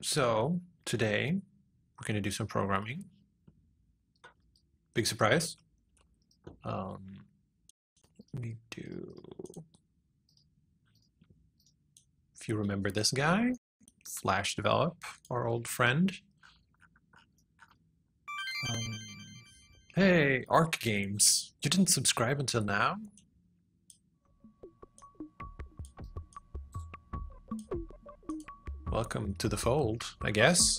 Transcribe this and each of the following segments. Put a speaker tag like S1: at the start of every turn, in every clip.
S1: So today we're going to do some programming. Big surprise. Let me do, if you remember this guy, Flash Develop, our old friend. Hey, Arc Games, you didn't subscribe until now? Welcome to the fold, I guess.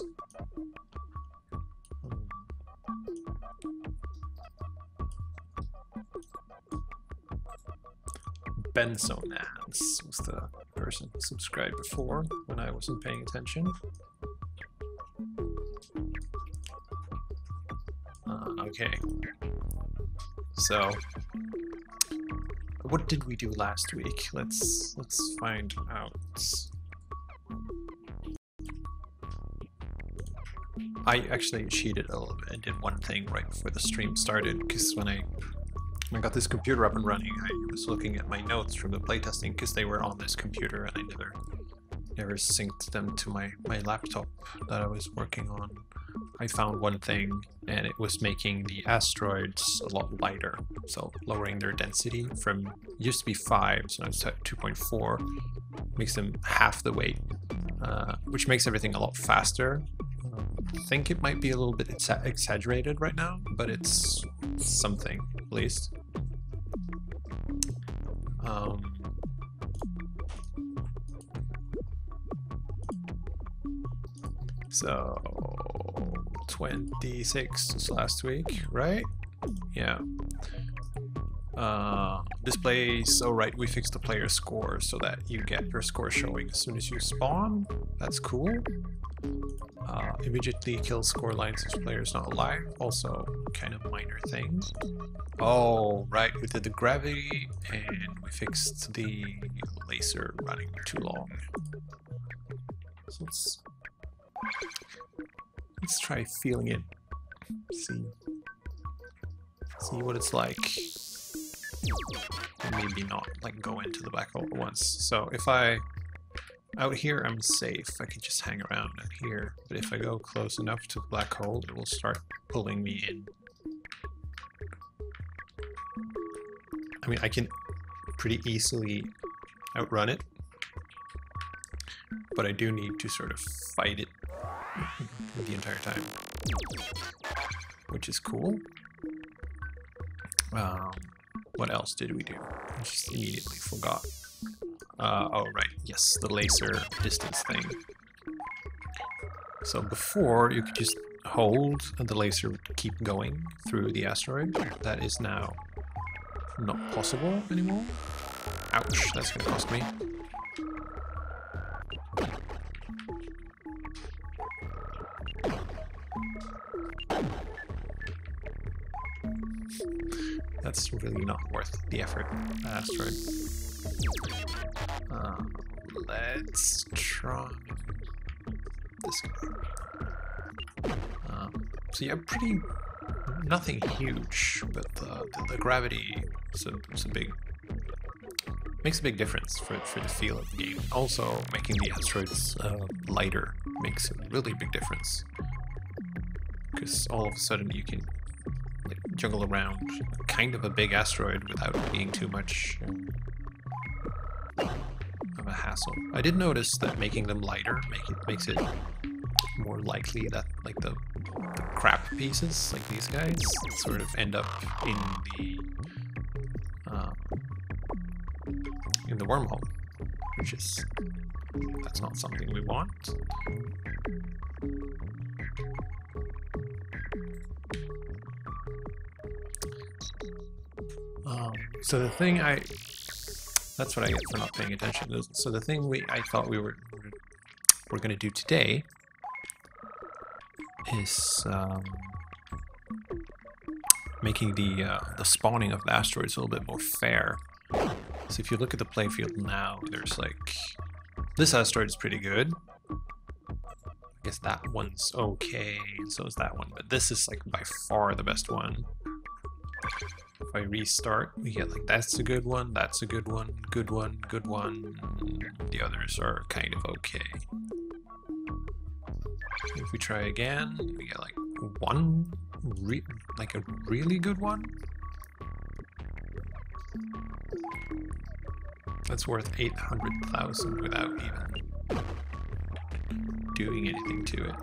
S1: Bensonance was the person who subscribed before when I wasn't paying attention. Okay. So, what did we do last week? Let's find out. I actually cheated a little bit and did one thing right before the stream started, because when I got this computer up and running, I was looking at my notes from the playtesting because they were on this computer and I never synced them to my laptop that I was working on. I found one thing, and it was making the asteroids a lot lighter, so lowering their density from used to be 5, so now it's at 2.4, makes them half the weight, which makes everything a lot faster. I think it might be a little bit exaggerated right now, but it's something at least. So 26 was last week, right? Yeah. Displays, oh right, we fixed the player score so that you get your score showing as soon as you spawn. That's cool. Immediately kill score lines if player is not alive. Also, kind of minor thing. Oh, right, we did the gravity and we fixed the laser running too long. So let's try feeling it. See what it's like. And maybe not like go into the black hole at once. So if out here I'm safe, I can just hang around out here, but if I go close enough to the black hole, it will start pulling me in. I mean, I can pretty easily outrun it, but I do need to sort of fight it the entire time, which is cool. What else did we do? I just immediately forgot. Oh right, yes, the laser distance thing. So before you could just hold and the laser would keep going through the asteroid. That is now not possible anymore. Ouch, that's gonna cost me. That's really not worth the effort, asteroid. Let's try this guy. So yeah, nothing huge, but the gravity makes a big difference for the feel of the game. Also, making the asteroids lighter makes a really big difference, because all of a sudden you can like juggle around kind of a big asteroid without it being too much of a hassle. I did notice that making them lighter makes it more likely that like the crap pieces, like these guys, sort of end up in the wormhole, which is, that's not something we want. So the thing that's what I get for not paying attention. So the thing I thought we're going to do today is making the spawning of the asteroids a little bit more fair. So if you look at the playfield now, there's like, this asteroid is pretty good. I guess that one's okay, and so is that one, but this is like by far the best one. If I restart, we get like, that's a good one, that's a good one, good one, good one. The others are kind of okay. we try again, we get like one, like a really good one. That's worth 800,000 without even doing anything to it.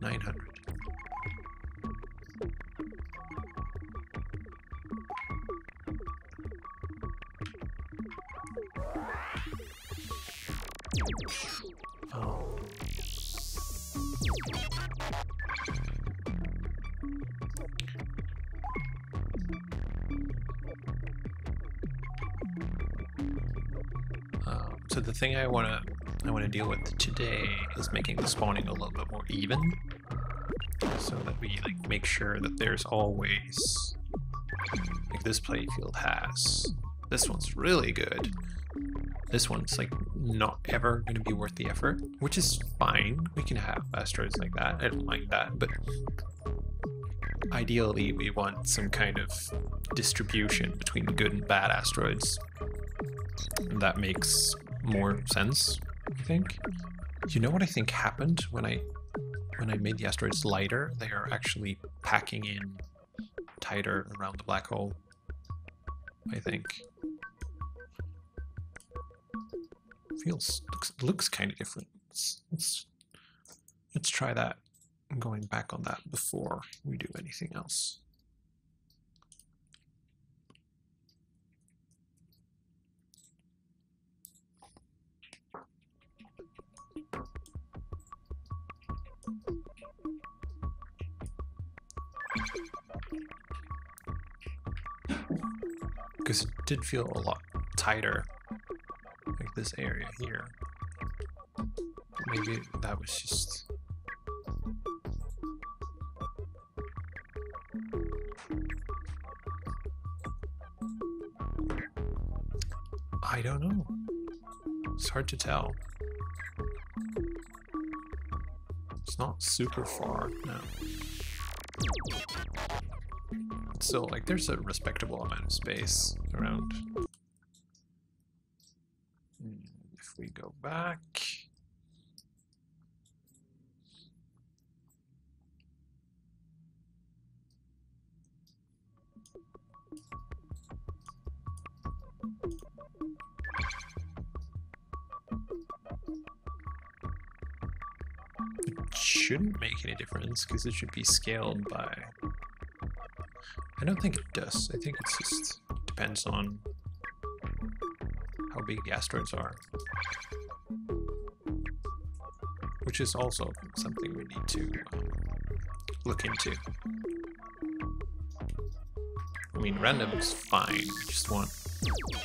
S1: 900. Oh. So the thing I wanna deal with today is making the spawning a little bit more even, so that we like make sure that there's always, like this playfield has, this one's really good. This one's like not ever going to be worth the effort, which is fine. We can have asteroids like that. I don't mind that, but ideally we want some kind of distribution between good and bad asteroids. And that makes more sense, I think. You know what I think happened when I made the asteroids lighter? They are actually packing in tighter around the black hole, I think. Looks kind of different. Let's try that. I'm going back on that before we do anything else. Because it did feel a lot tighter. Like this area here. Maybe that was just... I don't know. It's hard to tell. It's not super far now. So like there's a respectable amount of space around. If we go back, it shouldn't make any difference because it should be scaled by... I don't think it does. I think it's just depends on how big the asteroids are. Which is also something we need to look into. I mean, random is fine. We just want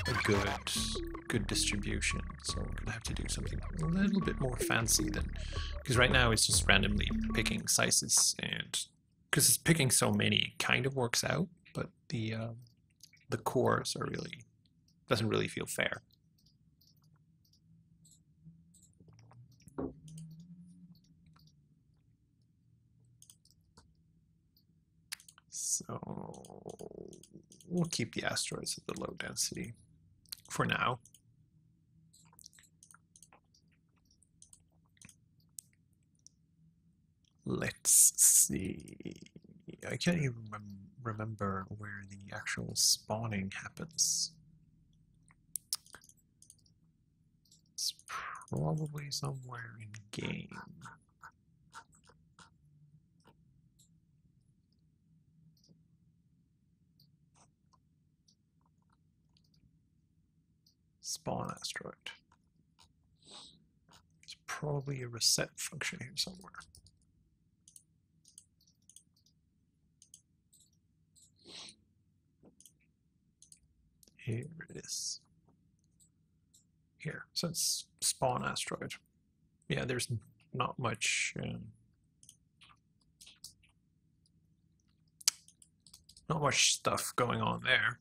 S1: a good distribution. So we're gonna have to do something a little bit more fancy than, because right now it's just randomly picking sizes, and because it's picking so many, it kind of works out, but the cores are really doesn't really feel fair. So we'll keep the asteroids at the low density for now. Let's see. I can't even remember where the actual spawning happens. It's probably somewhere in game. Spawn asteroid. There's probably a reset function here somewhere. Here it is. Here, so it's spawn asteroid. Yeah, there's not much stuff going on there.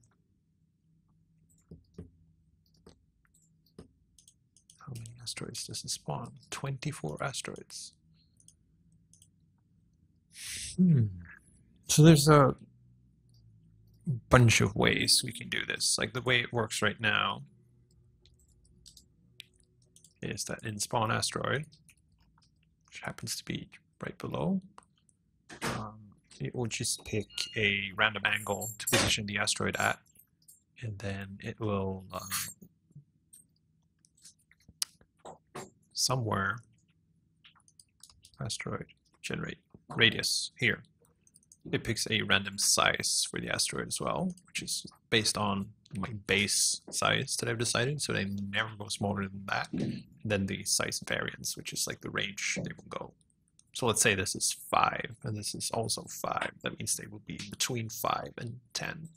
S1: How many asteroids does it spawn? 24 asteroids. So there's a bunch of ways we can do this. Like the way it works right now is that in spawn asteroid, which happens to be right below. It will just pick a random angle to position the asteroid at, and then it will somewhere asteroid generate radius here. It picks a random size for the asteroid as well, which is based on my base size that I've decided, so they never go smaller than that. And then the size variance, which is like the range they will go. So let's say this is 5, and this is also 5. That means they will be between 5 and 10.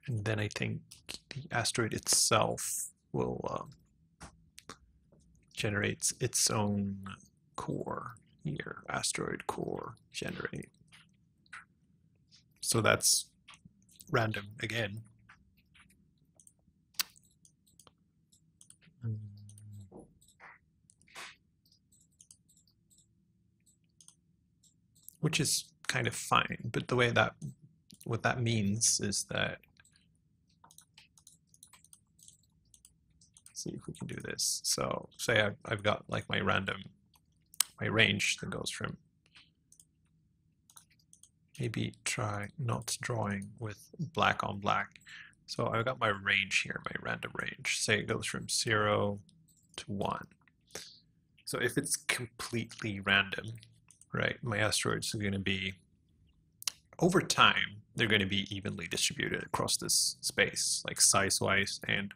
S1: And then I think the asteroid itself will generate its own core here. Asteroid core generate. So that's random again. Which is kind of fine, but the way that what that means is that, let's see if we can do this. So say I've got like my range that goes from, maybe try not drawing with black on black. So I've got my range here, my random range. Say it goes from 0 to 1. So if it's completely random, right, my asteroids are going to be, over time, they're going to be evenly distributed across this space, like size-wise and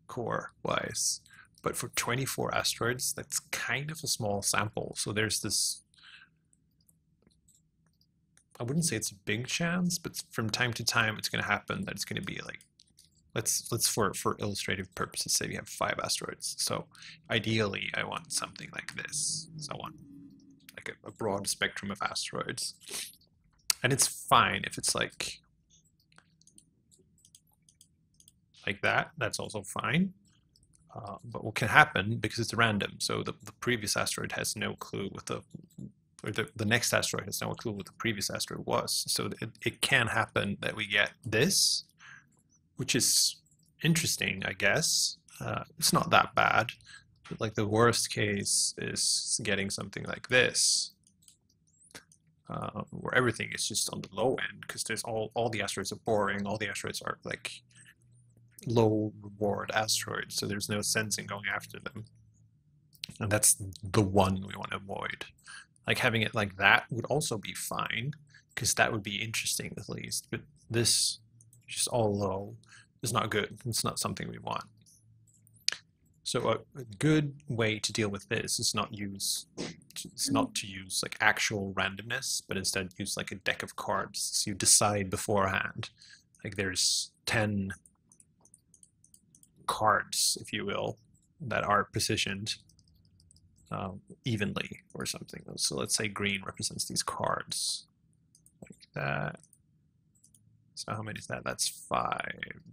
S1: core-wise. But for 24 asteroids, that's kind of a small sample. So there's this, I wouldn't say it's a big chance, but from time to time, it's going to happen that it's going to be like, let's for illustrative purposes say we have 5 asteroids. So ideally, I want something like this. So I want like a broad spectrum of asteroids. And it's fine if it's like that. That's also fine. But what can happen, because it's random, so the previous asteroid has no clue what the next asteroid has no clue what the previous asteroid was. So it can happen that we get this, which is interesting, I guess. It's not that bad. But like the worst case is getting something like this, where everything is just on the low end, because there's all the asteroids are boring. All the asteroids are like low reward asteroids, so there's no sense in going after them. And that's the one we want to avoid. Like having it like that would also be fine, because that would be interesting at least. But this, just all low, is not good. It's not something we want. So a good way to deal with this is not to use like actual randomness, but instead use like a deck of cards. So you decide beforehand, like there's 10 cards, if you will, that are positioned evenly or something. So let's say green represents these cards like that. So how many is that? That's 5,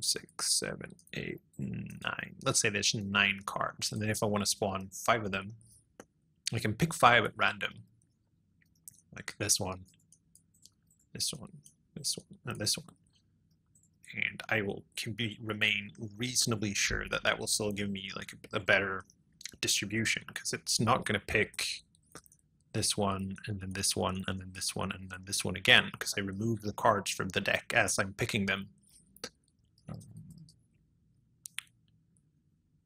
S1: 6, 7, 8, 9. Let's say there's 9 cards, and then if I want to spawn 5 of them, I can pick 5 at random, like this one, this one, this one, and this one. And I can remain reasonably sure that that will still give me like a better distribution, because it's not going to pick this one, and then this one, and then this one, and then this one again, because I remove the cards from the deck as I'm picking them.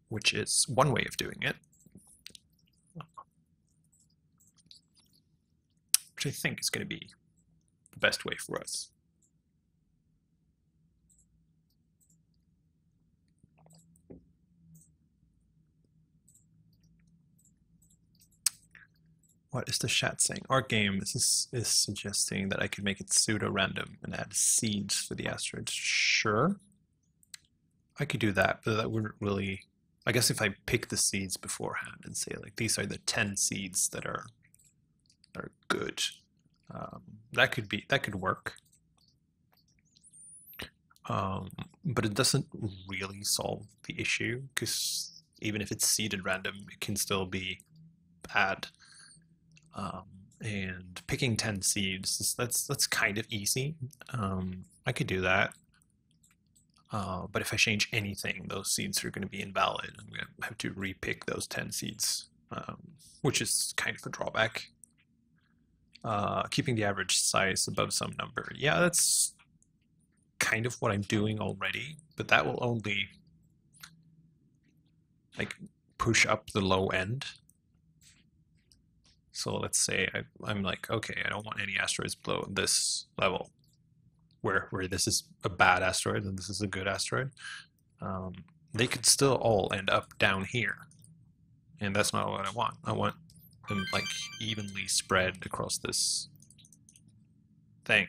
S1: Which is one way of doing it. Which I think is going to be the best way for us. What is the chat saying? Our game is suggesting that I could make it pseudo-random and add seeds for the asteroids. Sure, I could do that, but that wouldn't really. I guess if I pick the seeds beforehand and say like these are the 10 seeds that are good, that could work. But it doesn't really solve the issue, because even if it's seeded random, it can still be bad. And picking 10 seeds, that's kind of easy. I could do that. But if I change anything, those seeds are going to be invalid. I'm going to have to repick those 10 seeds, which is kind of a drawback. Keeping the average size above some number. Yeah, that's kind of what I'm doing already, but that will only like push up the low end. So let's say I'm like, okay, I don't want any asteroids below this level, where this is a bad asteroid and this is a good asteroid. They could still all end up down here, and that's not what I want. I want them like evenly spread across this thing.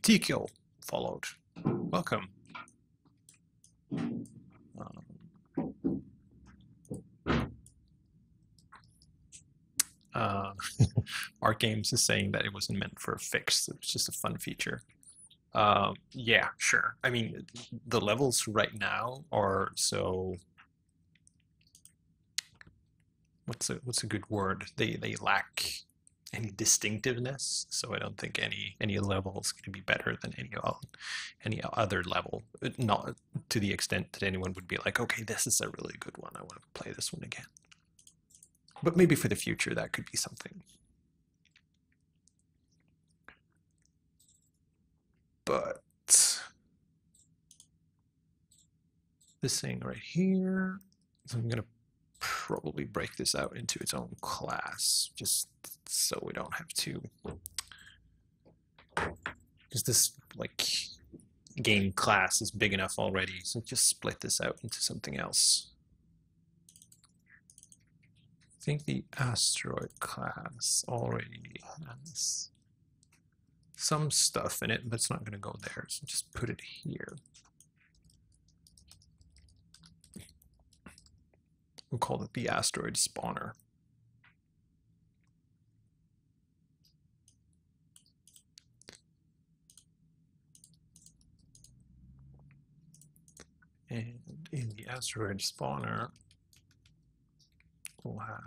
S1: T-kill followed. Welcome. Art Games is saying that it wasn't meant for a fix. It's just a fun feature. Yeah, sure. I mean, the levels right now are so. What's a good word? They lack any distinctiveness, so I don't think any level is going to be better than any other level. Not to the extent that anyone would be like, okay, this is a really good one. I want to play this one again. But maybe for the future, that could be something. But this thing right here, so I'm going to probably break this out into its own class, just so we don't have to, because this like game class is big enough already, so just split this out into something else. I think the asteroid class already has some stuff in it, but it's not going to go there, so just put it here. We'll call it the asteroid spawner. And in the asteroid spawner, we'll have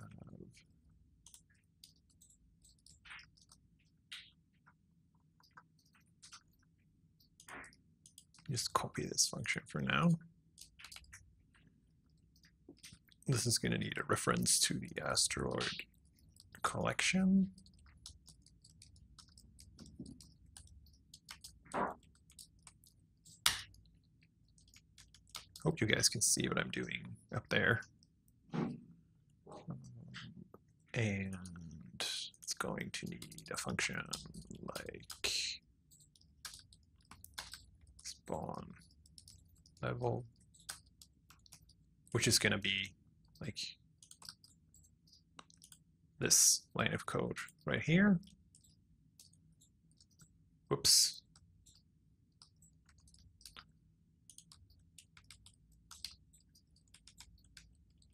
S1: just copy this function for now. This is going to need a reference to the asteroid collection. Hope you guys can see what I'm doing up there. And it's going to need a function like spawn level, which is going to be like this line of code right here. Whoops.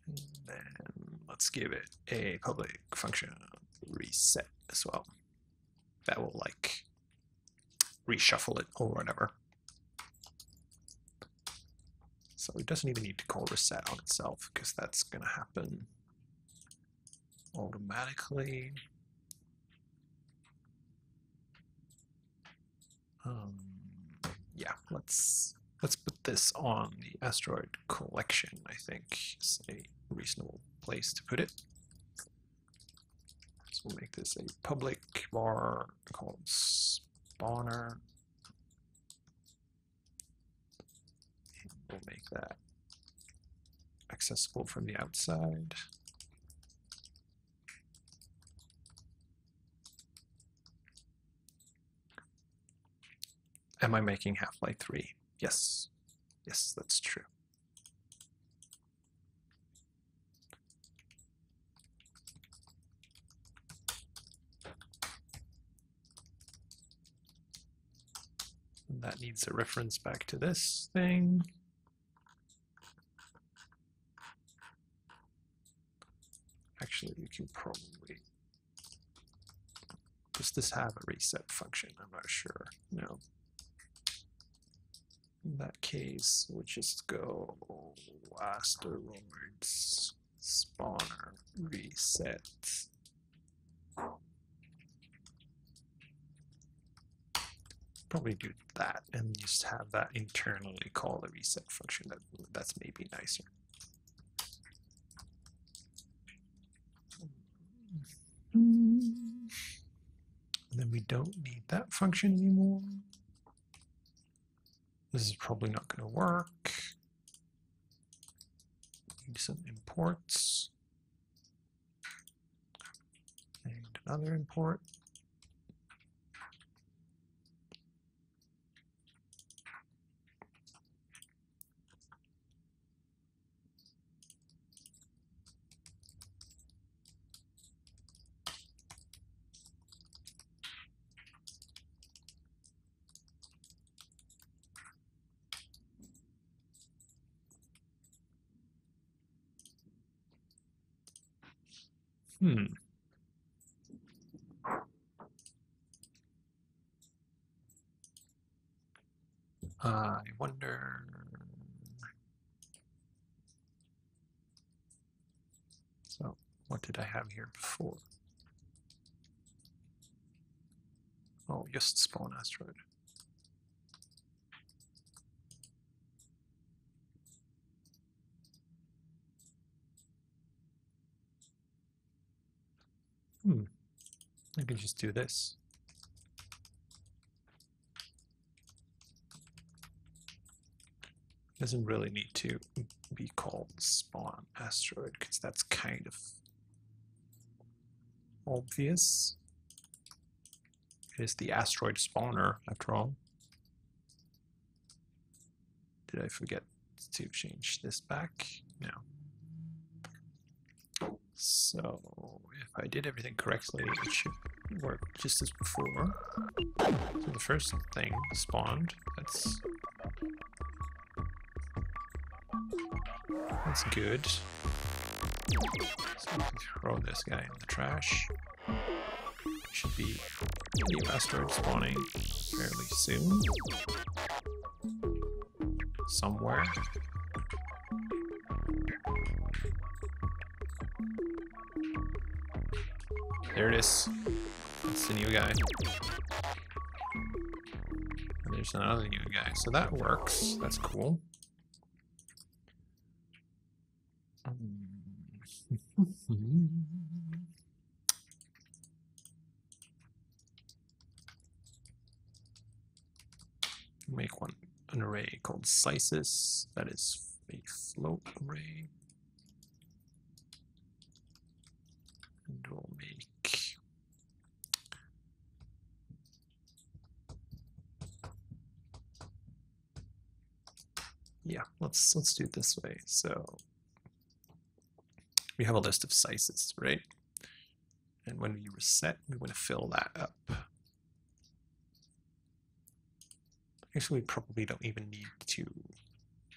S1: And then let's give it a public function reset as well. That will like reshuffle it or whatever. So it doesn't even need to call reset on itself, because that's going to happen automatically. Yeah, let's put this on the asteroid collection. I think is a reasonable place to put it. So we'll make this a public var called spawner. We'll make that accessible from the outside. Am I making Half-Life 3? Yes. Yes, that's true. And that needs a reference back to this thing. Actually, you can probably, does this have a reset function? I'm not sure. No. In that case, we'll just go asteroids spawner reset. probably do that and just have that internally call the reset function. That's maybe nicer. And then we don't need that function anymore. This is probably not going to work. Need some imports. And another import. I wonder. So, what did I have here before? Oh, just spawn asteroid. I can just do this. Doesn't really need to be called spawn asteroid because that's kind of obvious. It is the asteroid spawner after all. Did I forget to change this back? No. So if I did everything correctly, it should work just as before. So the first thing spawned. That's good. So we can throw this guy in the trash. Should be a new asteroid spawning fairly soon. Somewhere. There it is. That's the new guy. And there's another new guy. So that works. That's cool. Make an array called slices. That is a float array. And we'll make let's do it this way. So we have a list of slices, right? And when we reset, we want to fill that up. Actually, we probably don't even need to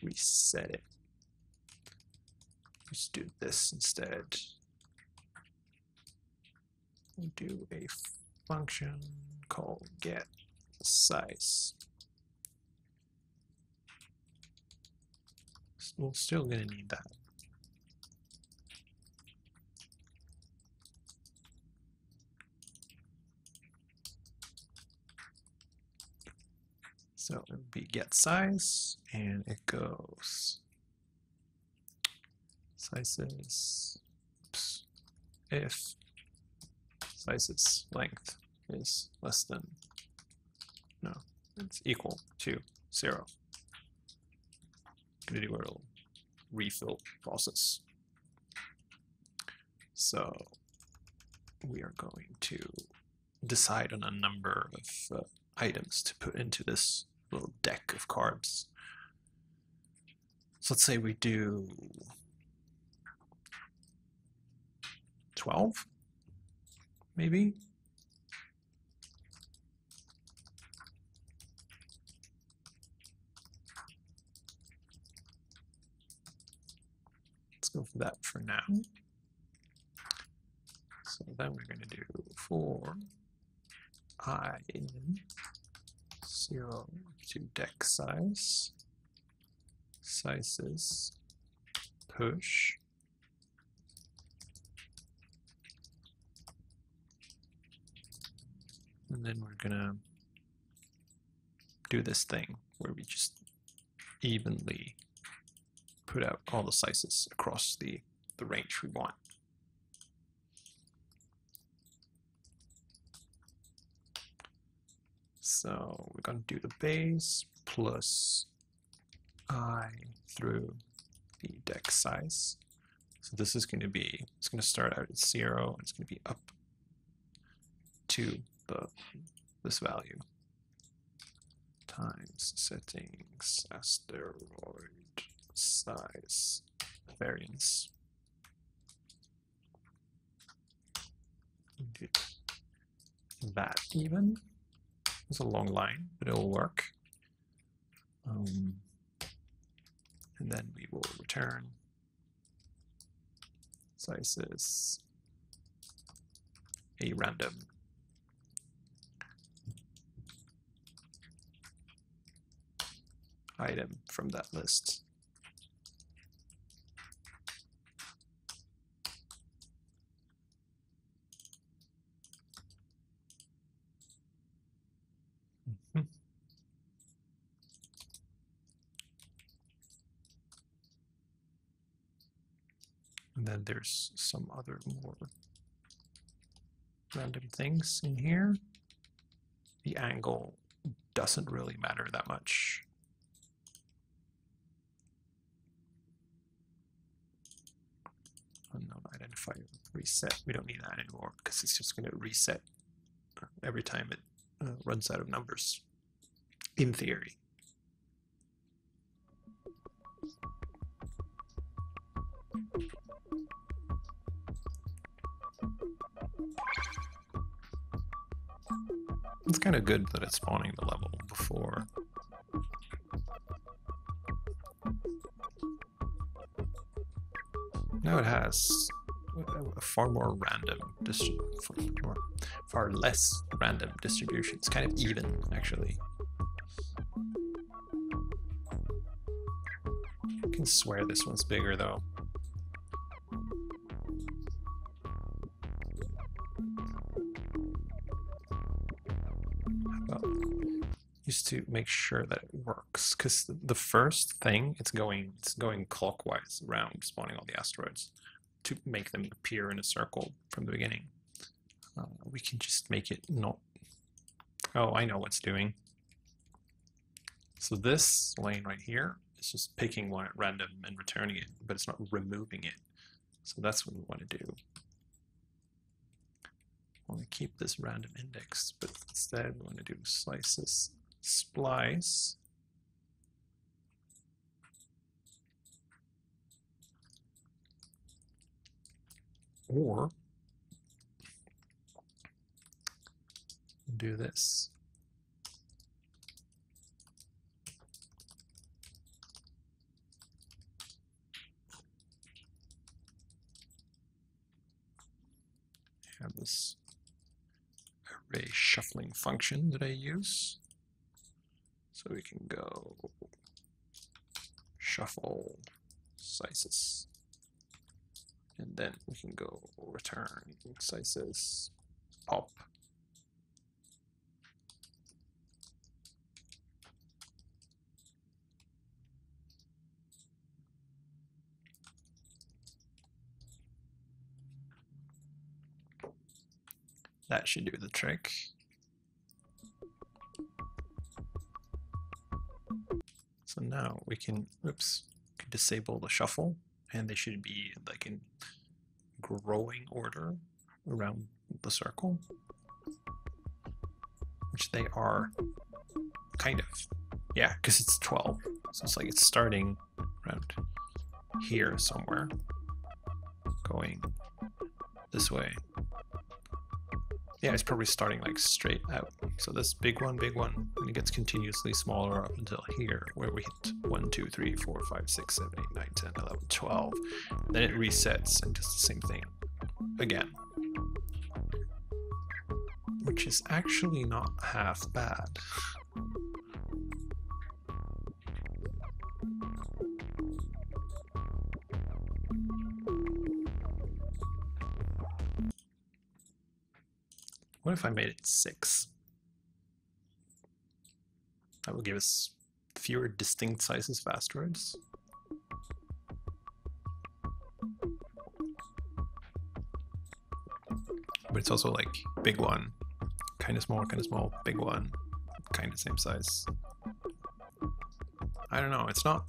S1: reset it. Just do this instead. We'll do a function called get size. We're still going to need that. So it would be get size, and it goes sizes, if sizes length is less than, no, it's equal to 0. I'm going to do a little refill process. So we are going to decide on a number of items to put into this little deck of cards. So let's say we do 12, maybe. Let's go for that for now. So then we're going to do for I in 0 to deck size, sizes, push, and then we're gonna do this thing where we just evenly put out all the slices across the range we want. So we're going to do the base plus I through the deck size. So this is going to be, it's going to start out at 0, and it's going to be up to this value times settings asteroid size variance. That even. It's a long line, but it'll work. And then we will return sizes a random item from that list. And then there's some other more random things in here. The angle doesn't really matter that much. Unknown identifier reset. We don't need that anymore because it's just going to reset every time it runs out of numbers, in theory. It's kind of good that it's spawning the level before. Now it has a far more random far less random distribution. It's kind of even, actually. I can swear this one's bigger though. Just to make sure that it works, because the first thing it's going clockwise around spawning all the asteroids to make them appear in a circle from the beginning. We can just make it not. Oh, I know what's doing. So this lane right here is just picking one at random and returning it, but it's not removing it. So that's what we want to do. I want to keep this random index, but instead we want to do slices splice or do this. Have this array shuffling function that I use. So we can go shuffle sizes, and then we can go return sizes pop. That should do the trick. So now we can, disable the shuffle, and they should be like in growing order around the circle, which they are kind of. Yeah, because it's 12. So it's like it's starting around here somewhere, going this way. Yeah, it's probably starting like straight out. So this big one, and it gets continuously smaller up until here, where we hit 1, 2, 3, 4, 5, 6, 7, 8, 9, 10, 11, 12. Then it resets and does the same thing again. Which is actually not half bad. What if I made it 6? That will give us fewer distinct sizes of asteroids. But it's also like big one, kind of small, big one, kind of same size. I don't know, it's not.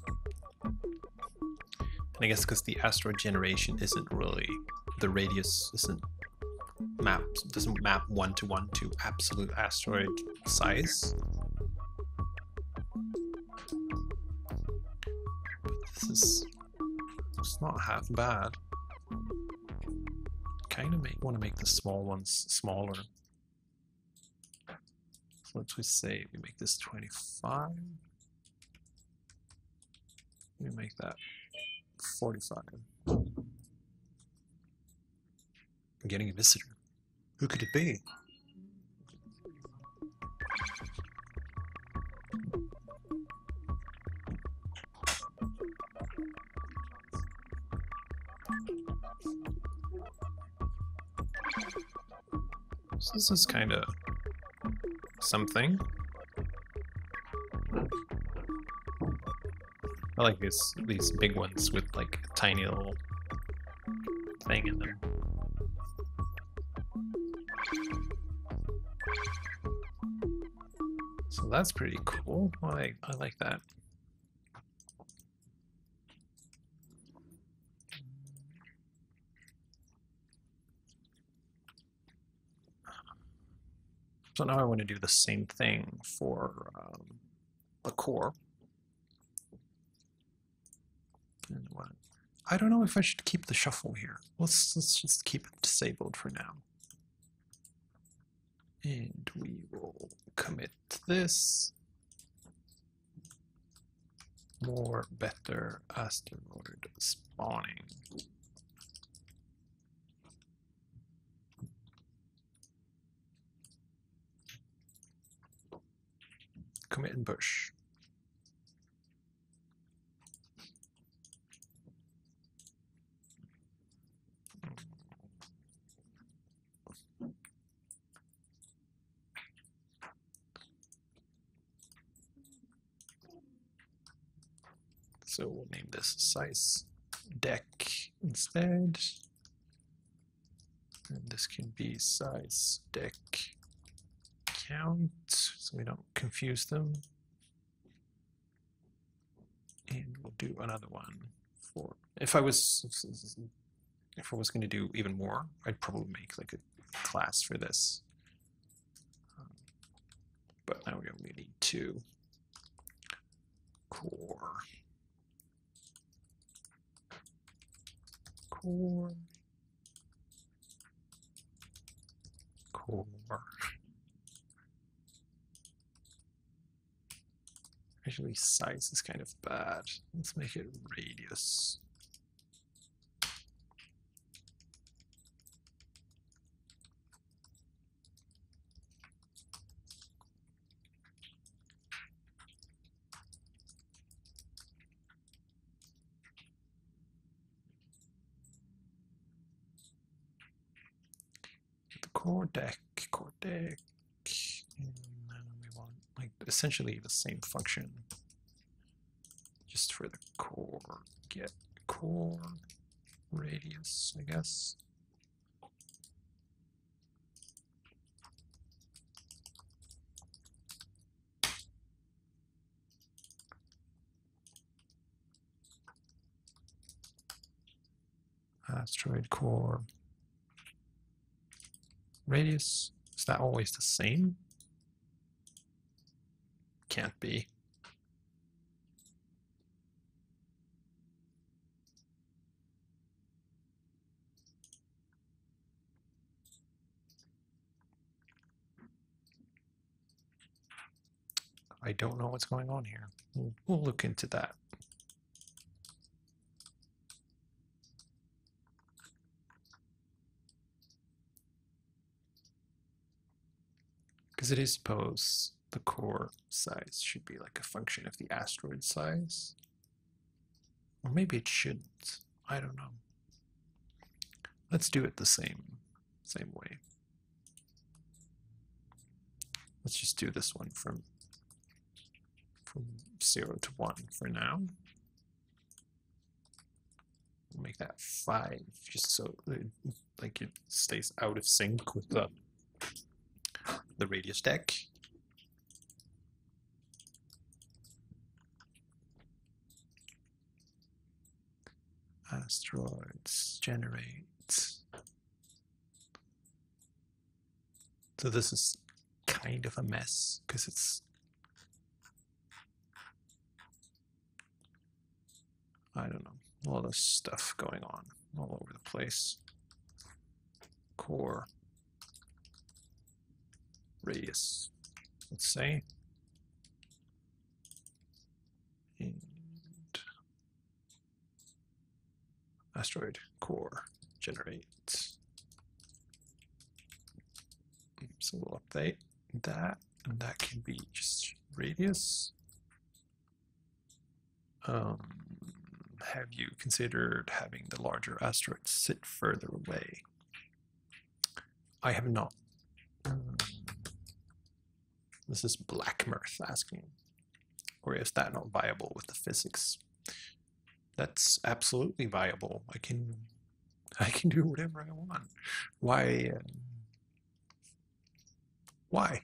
S1: And I guess because the asteroid generation isn't really, the radius isn't mapped, doesn't map 1-to-1 to absolute asteroid size. But it's not half bad. Kind of want to make the small ones smaller. So let's just say we make this 25. We make that 45. I'm getting a visitor. Who could it be? So this is kind of something. I like these big ones with like a tiny little thing in them. So that's pretty cool. I like that. So now I want to do the same thing for the core. And what? I don't know if I should keep the shuffle here. Let's just keep it disabled for now. And we will commit this. More better asteroid spawning. Commit in bush. So we'll name this size deck instead. And this can be size deck count, so we don't confuse them. And we'll do another one for, if I was going to do even more, I'd probably make like a class for this. But now we only need 2. Core. Actually, size is kind of bad. Let's make it radius. Core deck, and then we want like essentially the same function, just for the core. Get core radius, I guess. Asteroid core radius, is that always the same? Can't be. I don't know what's going on here. We'll look into that. Because it is supposed the core size should be like a function of the asteroid size. Or maybe it shouldn't. I don't know. Let's do it the same way. Let's just do this one from from 0 to 1 for now. We'll make that 5, just so like it stays out of sync with the radius deck. Asteroids generate. So this is kind of a mess because it's, I don't know, a lot of stuff going on all over the place. Core, radius, let's say, and asteroid core generate. So we'll update that, and that can be just radius. Have you considered having the larger asteroids sit further away? I have not. This is Black Mirth asking, or is that not viable with the physics? That's absolutely viable. I can do whatever I want. Why? Why?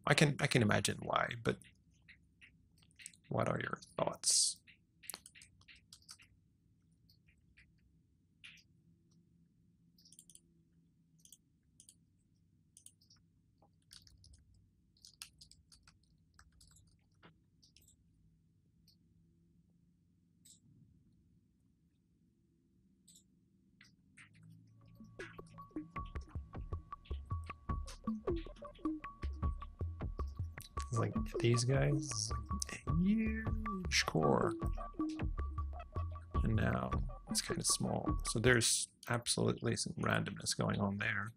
S1: I can imagine why, but what are your thoughts? Like these guys, a huge core, and now it's kind of small. So there's absolutely some randomness going on there.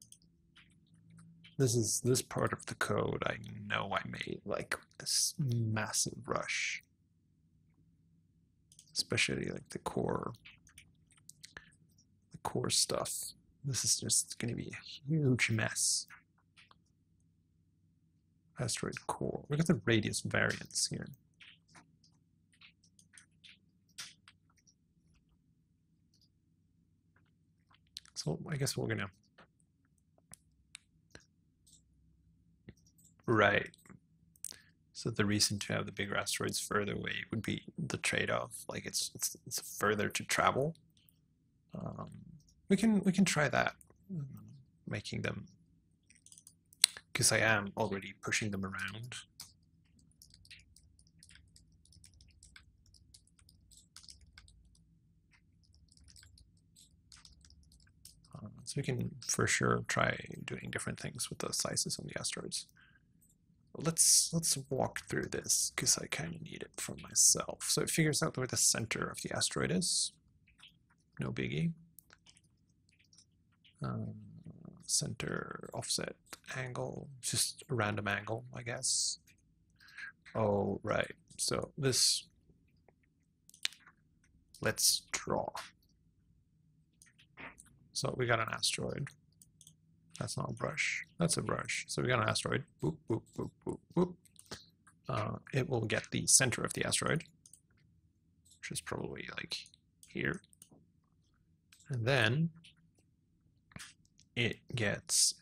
S1: This part of the code I know I made like this massive rush, especially like the core stuff. This is just going to be a huge mess. Asteroid core. Look at the radius variance here. So I guess we're gonna. Right. So the reason to have the bigger asteroids further away would be the trade-off. Like it's further to travel. We can try that, making them, because I am already pushing them around. So we can for sure try doing different things with the sizes of the asteroids. Let's walk through this because I kind of need it for myself. So it figures out where the center of the asteroid is. No biggie. Center, offset, angle, just a random angle, I guess. Oh, right. So this, let's draw. So we got an asteroid. That's not a brush. That's a brush. So we got an asteroid. Boop, boop, boop, boop, boop. It will get the center of the asteroid, which is probably like here. And then it gets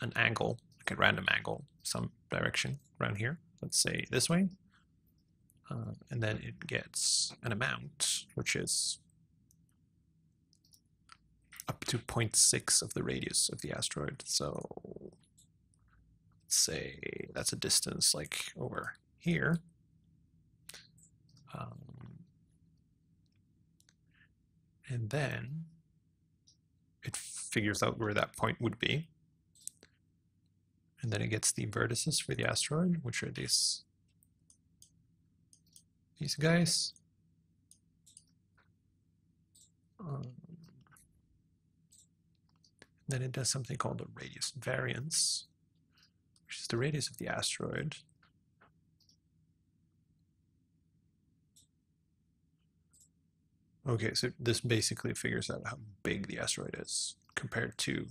S1: an angle, like a random angle, some direction around here. Let's say this way. And then it gets an amount, which is up to 0.6 of the radius of the asteroid. So let's say that's a distance like over here. And then it figures out where that point would be. And then it gets the vertices for the asteroid, which are these guys. Then it does something called the radius variance, which is the radius of the asteroid. Okay, so this basically figures out how big the asteroid is compared to,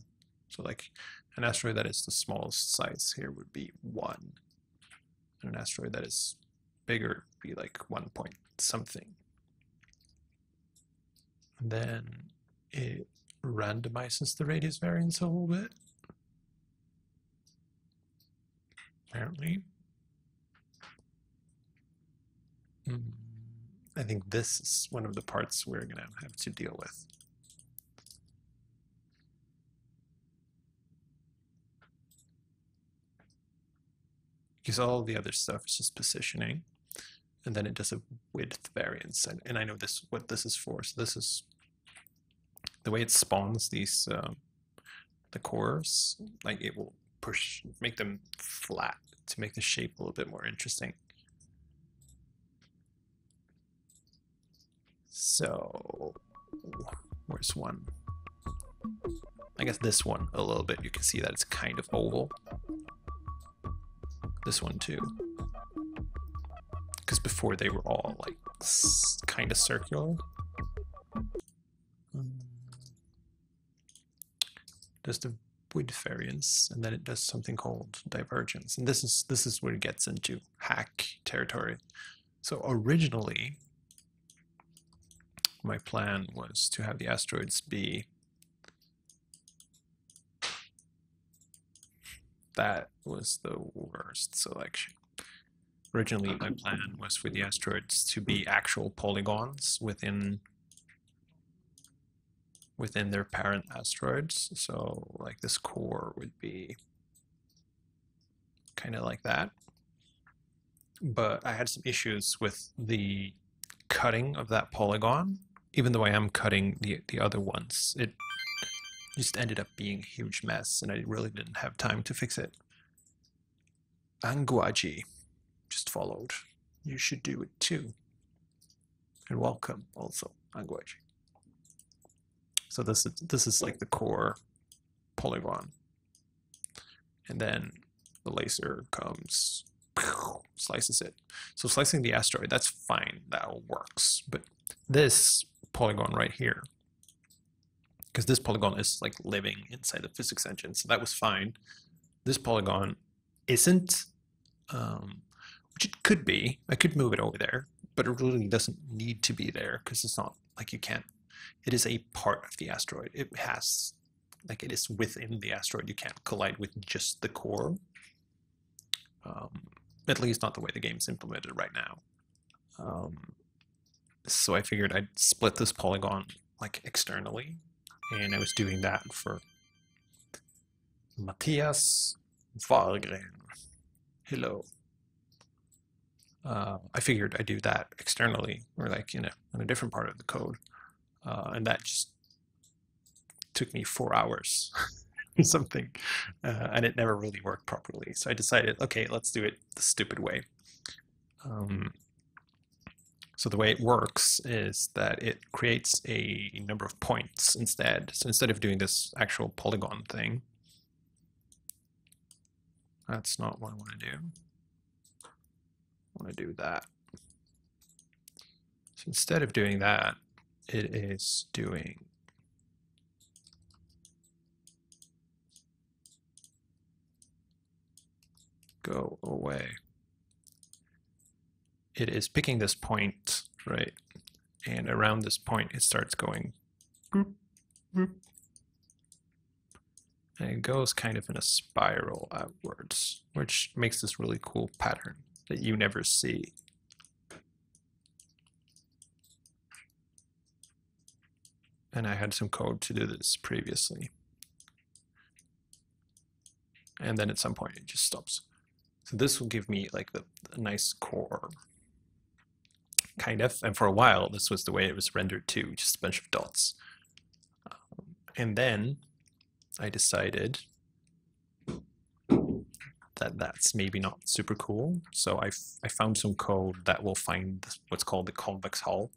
S1: so like an asteroid that is the smallest size here would be 1, and an asteroid that is bigger, it'd be like 1 point something. And then it randomizes the radius variance a little bit, apparently. I think this is one of the parts we're going to have to deal with. Because all the other stuff is just positioning, and then it does a width variance, and I know this what this is for. So this is the way it spawns these the cores. Like it will make them flat to make the shape a little bit more interesting. So where's one? I guess this one a little bit. You can see that it's kind of oval. This one too, because before they were all like kind of circular. Does the width variance, and then it does something called divergence, and this is where it gets into hack territory. So originally, my plan was to have the asteroids be that was the worst selection. Originally, my plan was for the asteroids to be actual polygons within their parent asteroids. So like this core would be kind of like that. But I had some issues with the cutting of that polygon. Even though I am cutting the other ones, it just ended up being a huge mess, and I really didn't have time to fix it. Anguaji just followed. You should do it too. And welcome also, Anguaji. So this is like the core polygon. And then the laser comes, slices it. So slicing the asteroid, that's fine, that works. But this polygon right here, because this polygon is like living inside the physics engine, so that was fine. This polygon isn't, which it could be. I could move it over there, but it really doesn't need to be there because it's not like you can't. It is a part of the asteroid. It has, like it is within the asteroid. You can't collide with just the core. At least not the way the game's implemented right now. So I figured I'd split this polygon like externally. And I was doing that for Matthias Wahlgren. Hello. I figured I'd do that externally, or like in a different part of the code. And that just took me 4 hours or something. And it never really worked properly. So I decided, okay, let's do it the stupid way. So the way it works is that it creates a number of points instead. So instead of doing this actual polygon thing, that's not what I want to do. I want to do that. So instead of doing that, it is doing go away. It is picking this point, right? And around this point, it starts going boop, boop. And it goes kind of in a spiral outwards, which makes this really cool pattern that you never see. And I had some code to do this previously. And then at some point, it just stops. So this will give me like the nice core. Kind of, and for a while this was the way it was rendered too, just a bunch of dots. And then I decided that that's maybe not super cool, so I found some code that will find what's called the convex hull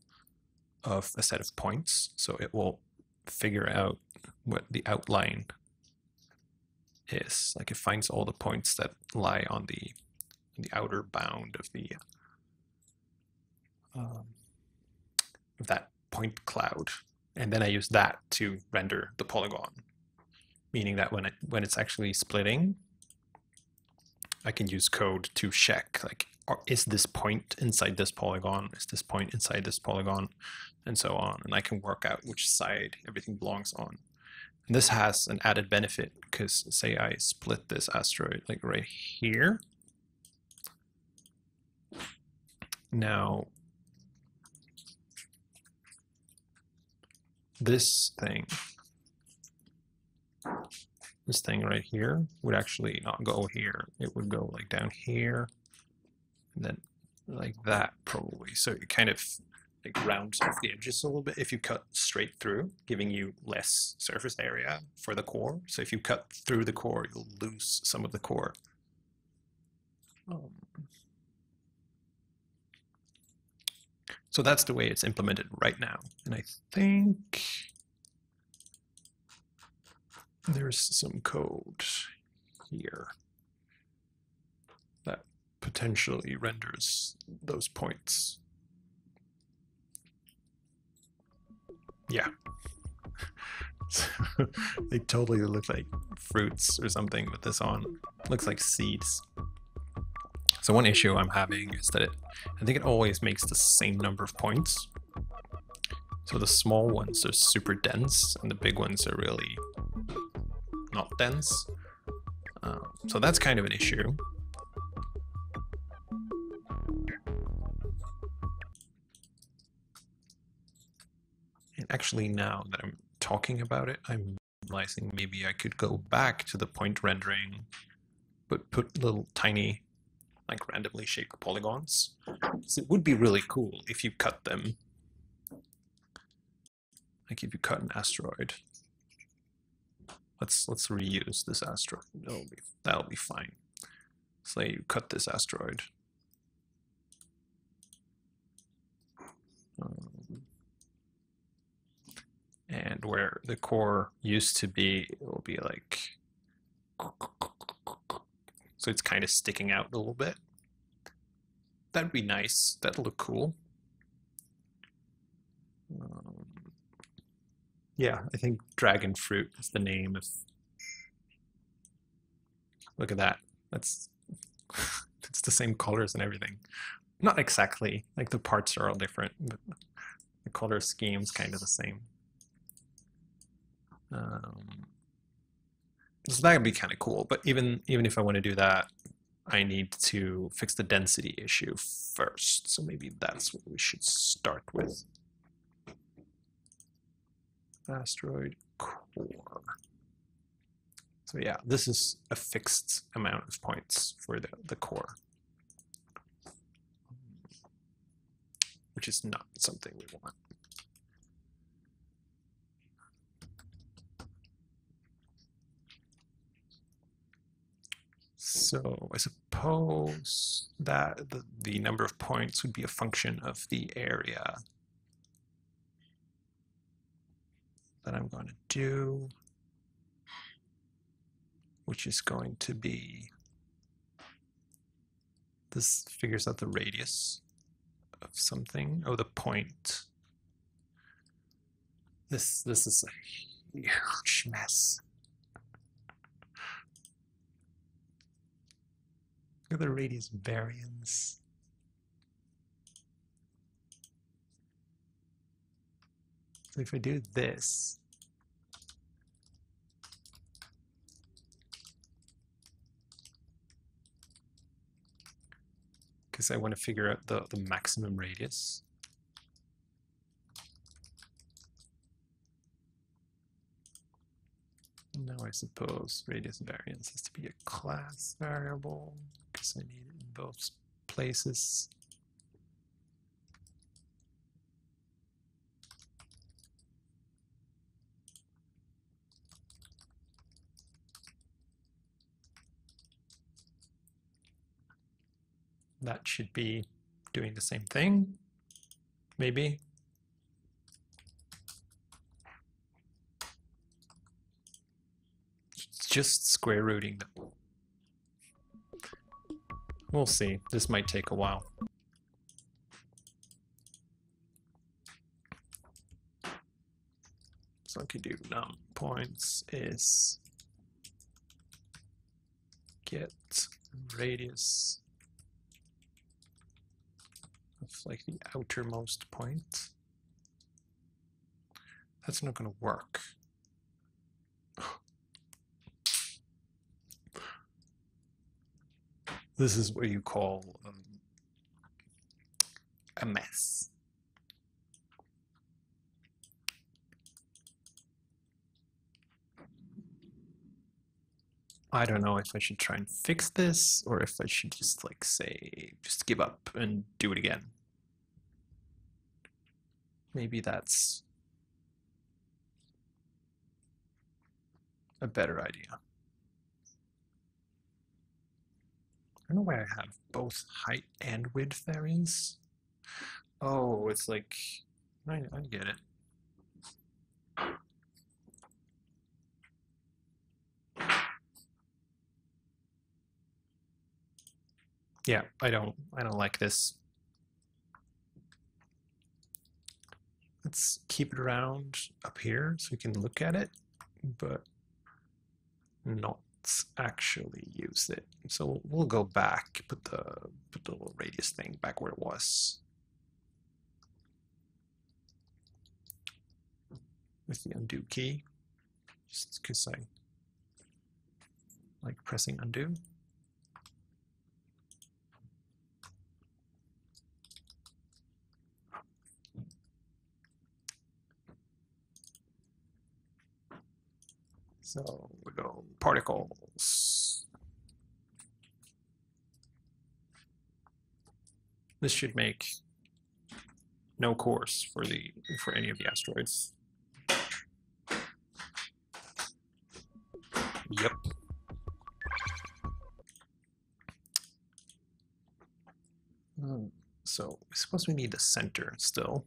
S1: of a set of points, so it will figure out what the outline is. Like it finds all the points that lie on the outer bound of the of that point cloud, and then I use that to render the polygon, meaning that when it's actually splitting, I can use code to check like is this point inside this polygon? Is this point inside this polygon? And so on. And I can work out which side everything belongs on. And this has an added benefit because say I split this asteroid like right here. Now, this thing right here would actually not go here. It would go like down here and then like that probably. So it kind of like rounds off the edges a little bit if you cut straight through, giving you less surface area for the core. So if you cut through the core, you'll lose some of the core. So that's the way it's implemented right now. And I think there's some code here that potentially renders those points. Yeah. They totally look like fruits or something with this on. Looks like seeds. So one issue I'm having is that I think it always makes the same number of points. So the small ones are super dense and the big ones are really not dense. So that's kind of an issue. And actually now that I'm talking about it, I'm realizing maybe I could go back to the point rendering, but put little tiny like randomly shaped polygons. So it would be really cool if you cut them. Like if you cut an asteroid. Let's reuse this asteroid. That'll be fine. Say you cut this asteroid. And where the core used to be, it will be like, so it's kind of sticking out a little bit. That'd be nice. That'd look cool. Yeah, I think dragon fruit is the name of. Look at that. That's it's the same colors and everything. Not exactly. Like the parts are all different, but the color scheme's kind of the same. So that would be kind of cool. But even if I want to do that, I need to fix the density issue first. So maybe that's what we should start with. Asteroid core. So yeah, this is a fixed amount of points for the core, which is not something we want. So I suppose that the number of points would be a function of the area that I'm going to do, which is going to be, this figures out the radius of something. Oh, the point. This is a huge mess. Look at the radius variance. So if I do this, because I want to figure out the maximum radius. Now I suppose radius variance has to be a class variable because I need it in both places. That should be doing the same thing, maybe. Just square rooting them. We'll see. This might take a while. So I could do num points is get radius of like the outermost point. That's not going to work. This is what you call a mess. I don't know if I should try and fix this or if I should just like say, just give up and do it again. Maybe that's a better idea. I don't know why I have both height and width variance. Oh, it's like, I get it. Yeah, I don't like this. Let's keep it around up here so we can look at it, but not actually use it. So we'll go back, put the little radius thing back where it was. With the undo key, just because I like pressing undo. So we go particles. This should make no course for any of the asteroids. Yep. So I suppose we need the center still.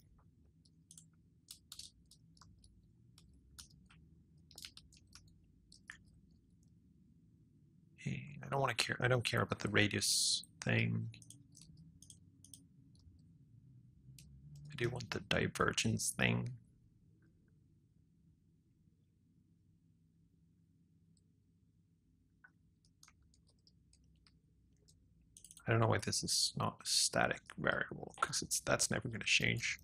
S1: I don't want to care. I don't care about the radius thing. I do want the divergence thing. I don't know why this is not a static variable, because that's never going to change.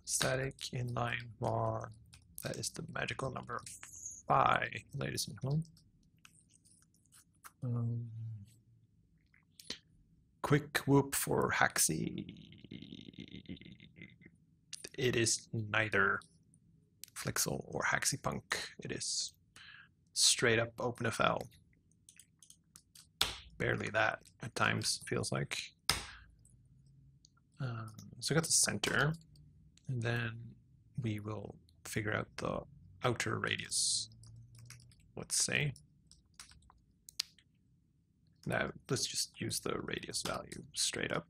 S1: Static inline var, that is the magical number of phi, ladies and gentlemen. Quick whoop for Haxi. It is neither Flixel or Haxipunk. It is straight up OpenFL. Barely that at times, feels like. So I got the center, and then we will figure out the outer radius, let's say. Now let's just use the radius value straight up.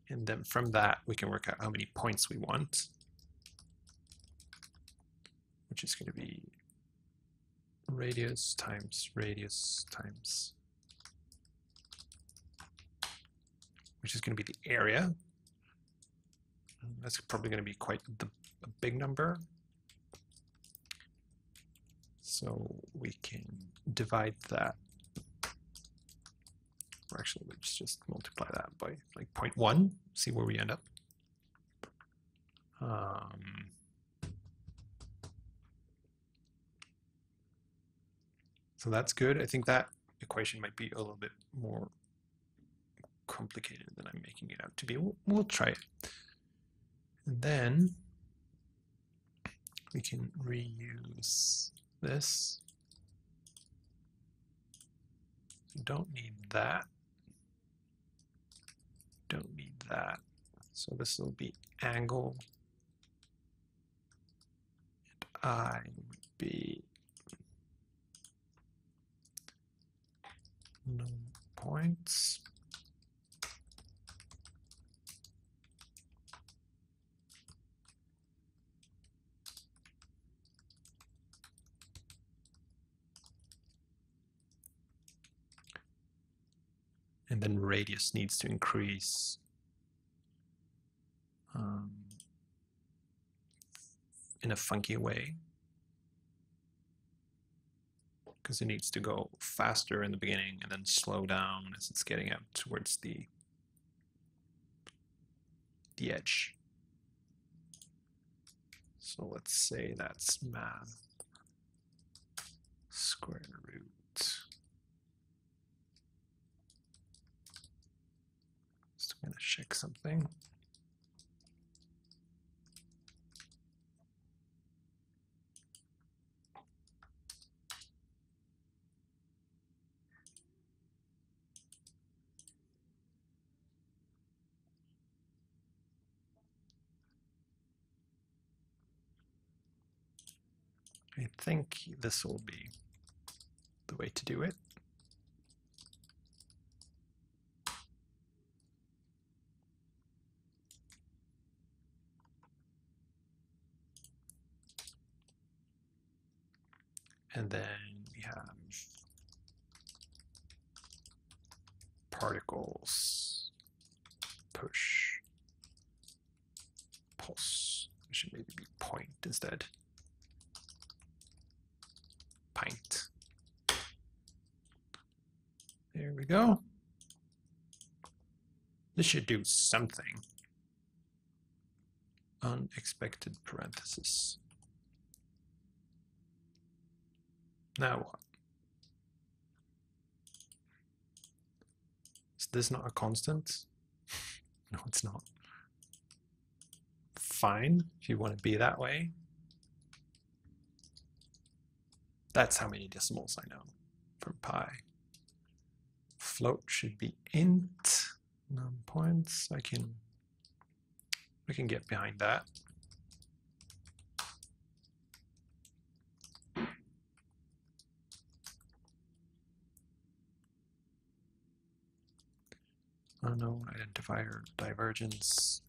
S1: And then from that, we can work out how many points we want, which is going to be radius times, which is going to be the area. That's probably going to be quite a big number. So we can divide that. Or actually, let's just multiply that by like 0.1, see where we end up. So that's good. I think that equation might be a little bit more complicated than I'm making it out to be. We'll try it. And then we can reuse this. Don't need that. Don't need that. So this will be angle. And I would be no points. And then radius needs to increase in a funky way. because it needs to go faster in the beginning and then slow down as it's getting out towards the edge. So let's say that's math square root. Just going to check something. I think this will be the way to do it. And then we have particles, push, pulse. It should maybe be point instead. Pint. There we go. This should do something. Unexpected parenthesis. Now what? Is this not a constant? No, it's not. Fine, if you want to be that way. That's how many decimals I know from pi. Float should be int, num points. I can get behind that. Unknown identifier divergence.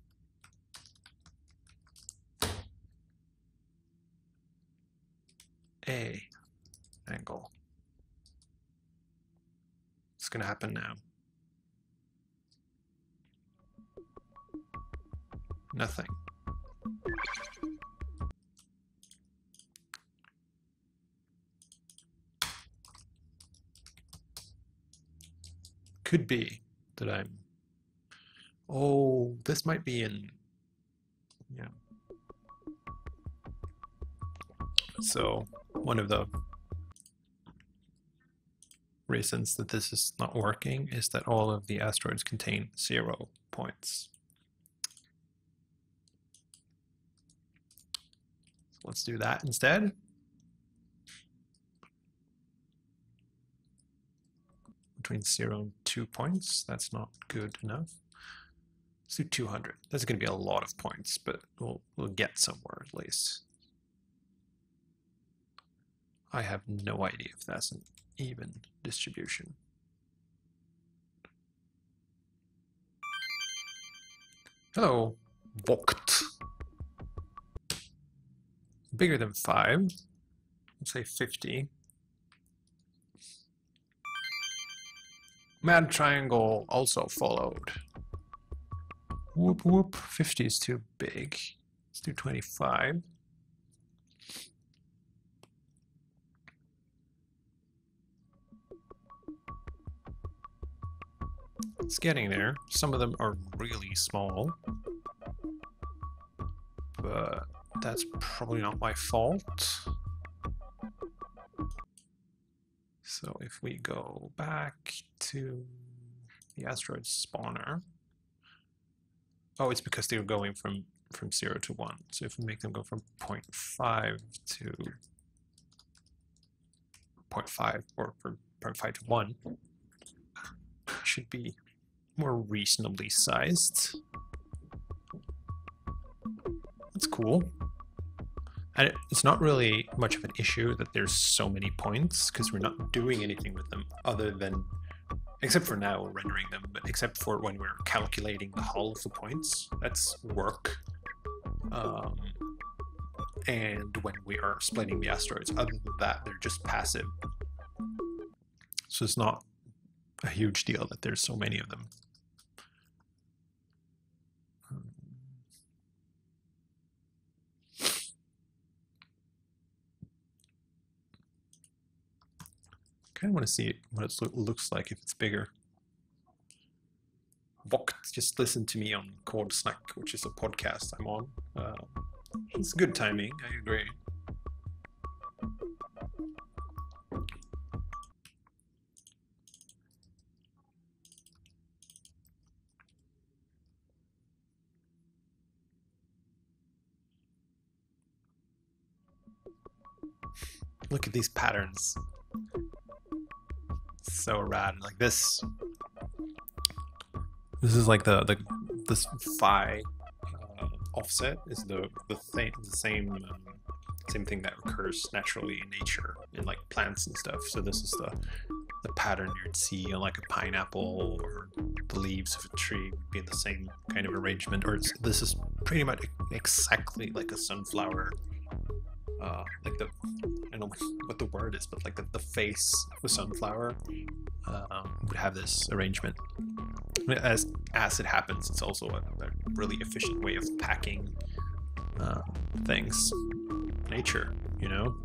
S1: A angle. It's going to happen now. Nothing. Could be that I'm... Oh, this might be in... Yeah. So one of the reasons that this is not working is that all of the asteroids contain 0 points. So let's do that instead. Between 0 and 2 points, that's not good enough. Let's do 200. That's going to be a lot of points, but we'll get somewhere at least. I have no idea if that's an even distribution. Hello, Vogt. Bigger than 5. Let's say 50. Mad triangle also followed. Whoop whoop. 50 is too big. Let's do 25. It's getting there. Some of them are really small, but that's probably not my fault. So if we go back to the asteroid spawner, oh, it's because they're going from 0 to 1. So if we make them go from 0.5 to 0.5 or from 0.5 to 1, it should be more reasonably sized. That's cool. And it's not really much of an issue that there's so many points, because we're not doing anything with them other than, except for now we're rendering them, but except for when we're calculating the hull of the points, that's work. And when we are splitting the asteroids, other than that, they're just passive. So it's not a huge deal that there's so many of them. kind of want to see what it looks like if it's bigger. Vogt just listened to me on Chord Snack, which is a podcast I'm on. It's good timing, I agree. Look at these patterns. So rad. Like this. This is like this phi offset is the same thing that occurs naturally in nature in like plants and stuff. So this is the pattern you'd see on like a pineapple, or the leaves of a tree would be in the same kind of arrangement. Or this is pretty much exactly like a sunflower. Like the, I don't know what the word is, but like the face of a sunflower would have this arrangement. As it happens, it's also a really efficient way of packing things. Nature, you know?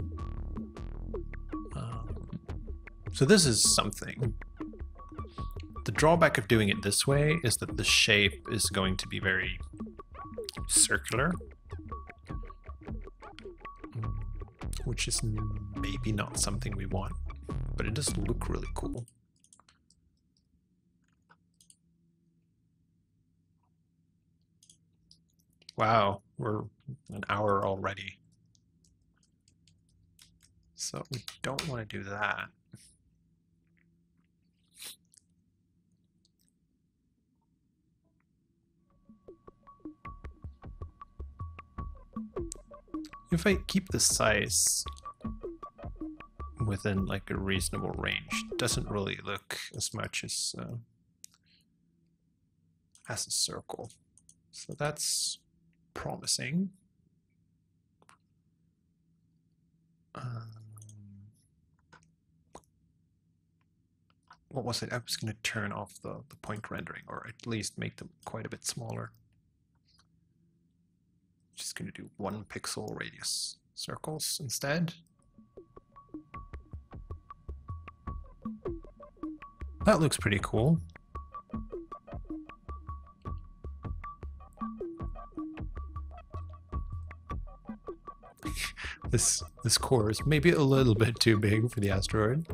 S1: So this is something. The drawback of doing it this way is that the shape is going to be very circular, which is maybe not something we want, but it does look really cool. Wow, we're an hour already. So we don't want to do that. If I keep the size within like a reasonable range, it doesn't really look as much as a circle. So that's promising. What was it? I was going to turn off the point rendering, or at least make them quite a bit smaller. Just going to do 1 pixel radius circles instead. That looks pretty cool. This core is maybe a little bit too big for the asteroid.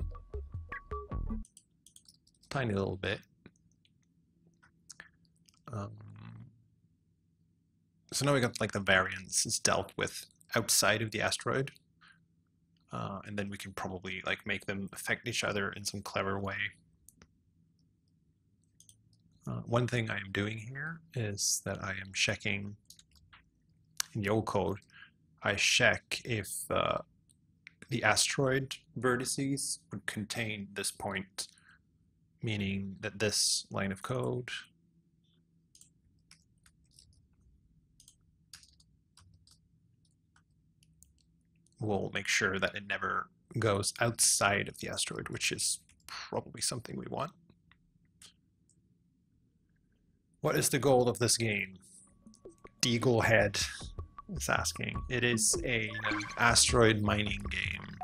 S1: Tiny little bit. So now we got like the variance is dealt with outside of the asteroid, and then we can probably like make them affect each other in some clever way. One thing I am doing here is that I am checking in the old code. I check if the asteroid vertices would contain this point, meaning that this line of code will make sure that it never goes outside of the asteroid, which is probably something we want. What is the goal of this game? Deagle Head is asking. It is a asteroid mining game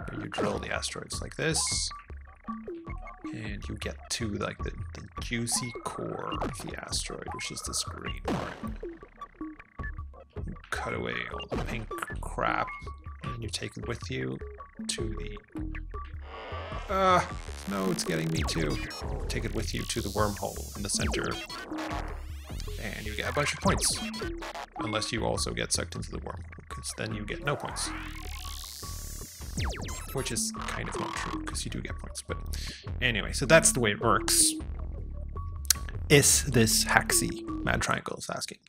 S1: where you drill the asteroids like this, and you get to like the juicy core of the asteroid, which is this green part. You cut away all the pink crap, and you take it with you to the... no, it's getting me too. Take it with you to the wormhole in the center, and you get a bunch of points. Unless you also get sucked into the wormhole, because then you get no points. Which is kind of not true, because you do get points, but anyway, so that's the way it works. Is this Haxy? Mad Triangle is asking.